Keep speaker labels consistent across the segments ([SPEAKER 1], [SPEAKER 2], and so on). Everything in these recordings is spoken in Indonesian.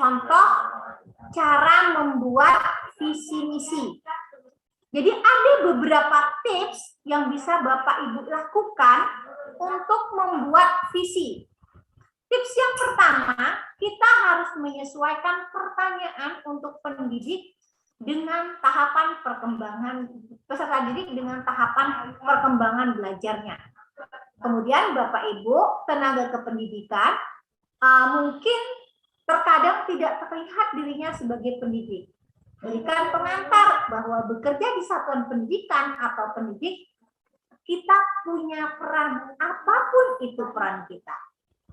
[SPEAKER 1] contoh cara membuat visi misi. Jadi ada beberapa tips yang bisa Bapak Ibu lakukan untuk membuat visi. Tips yang pertama, kita harus menyesuaikan pertanyaan untuk pendidik dengan tahapan perkembangan peserta didik dengan tahapan perkembangan belajarnya. Kemudian Bapak Ibu, tenaga kependidikan mungkin terkadang tidak terlihat dirinya sebagai pendidik. Berikan pengantar bahwa bekerja di satuan pendidikan atau pendidik, kita punya peran, apapun itu peran kita.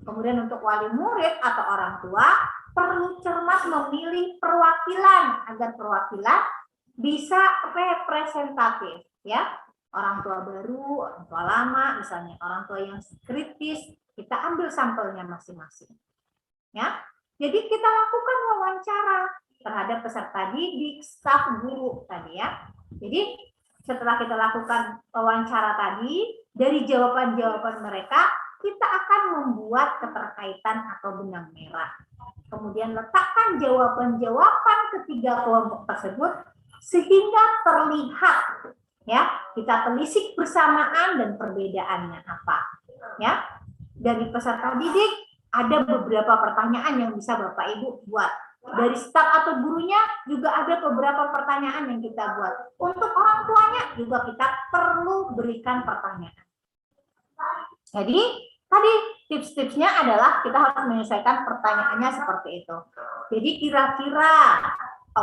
[SPEAKER 1] Kemudian untuk wali murid atau orang tua, perlu cermat memilih perwakilan agar perwakilan bisa representatif, ya. Orang tua baru, orang tua lama, misalnya orang tua yang kritis, kita ambil sampelnya masing-masing. Ya. Jadi kita lakukan wawancara terhadap peserta didik, staf guru tadi ya. Jadi setelah kita lakukan wawancara tadi, dari jawaban-jawaban mereka, kita akan membuat keterkaitan atau benang merah. Kemudian letakkan jawaban-jawaban ketiga kelompok tersebut sehingga terlihat, ya, kita telisik bersamaan dan perbedaannya apa. Ya, dari peserta didik ada beberapa pertanyaan yang bisa Bapak Ibu buat. Dari staf atau gurunya juga ada beberapa pertanyaan yang kita buat. Untuk orang tuanya juga kita perlu berikan pertanyaan. Jadi tadi tips-tipsnya adalah kita harus menyelesaikan pertanyaannya seperti itu. Jadi kira-kira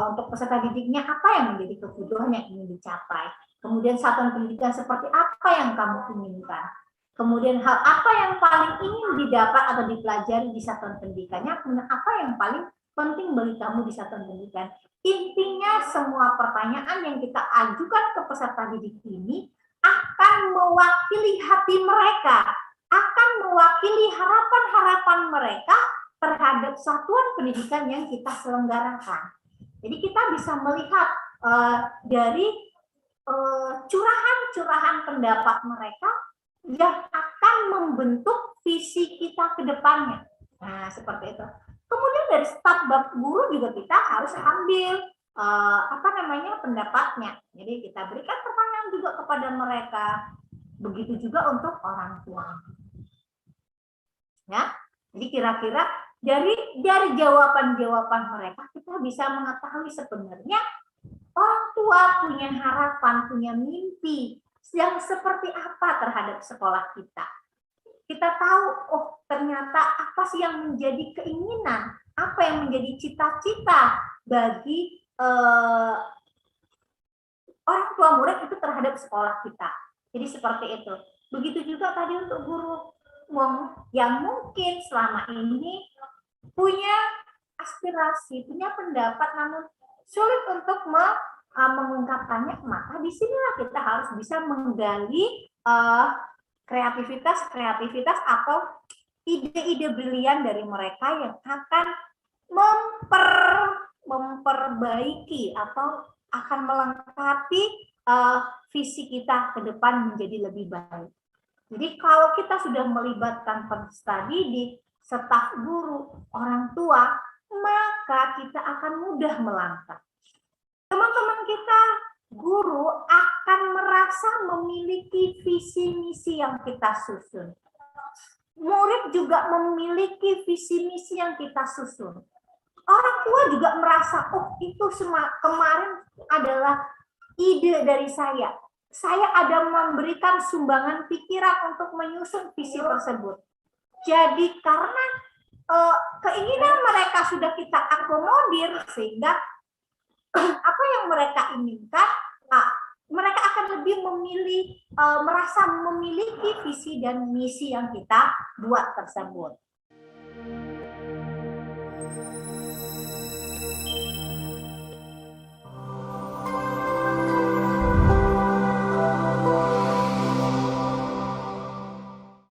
[SPEAKER 1] untuk peserta didiknya apa yang menjadi kebutuhan yang ingin dicapai. Kemudian satuan pendidikan seperti apa yang kamu inginkan. Kemudian hal apa yang paling ingin didapat atau dipelajari di satuan pendidikannya. Kemudian apa yang paling penting bagi kamu di satuan pendidikan. Intinya semua pertanyaan yang kita ajukan ke peserta didik ini akan mewakili hati mereka, akan mewakili harapan-harapan mereka terhadap satuan pendidikan yang kita selenggarakan. Jadi kita bisa melihat dari curahan-curahan pendapat mereka yang akan membentuk visi kita ke depannya. Nah, seperti itu. Kemudian dari staf guru juga kita harus ambil pendapatnya. Jadi kita berikan pertanyaan juga kepada mereka. Begitu juga untuk orang tua. Ya. Jadi kira-kira dari jawaban-jawaban mereka kita bisa mengetahui sebenarnya orang tua punya harapan, punya mimpi yang seperti apa terhadap sekolah kita. Kita tahu, oh ternyata apa sih yang menjadi keinginan, apa yang menjadi cita-cita bagi orang tua murid itu terhadap sekolah kita. Jadi seperti itu. Begitu juga tadi untuk guru yang mungkin selama ini punya aspirasi, punya pendapat, namun sulit untuk mengungkapkannya, maka disinilah kita harus bisa menggali kreativitas atau ide-ide brilian dari mereka yang akan memperbaiki atau akan melengkapi visi kita ke depan menjadi lebih baik. Jadi kalau kita sudah melibatkan peserta didik, staf guru, orang tua, maka kita akan mudah melangkah. Teman-teman kita, guru akan merasa memiliki visi misi yang kita susun. Murid juga memiliki visi misi yang kita susun. Orang tua juga merasa, oh itu kemarin adalah ide dari saya. Saya ada memberikan sumbangan pikiran untuk menyusun visi tersebut. Jadi karena keinginan mereka sudah kita akomodir, sehingga apa yang mereka inginkan, mereka akan lebih merasa memiliki visi dan misi yang kita buat tersebut.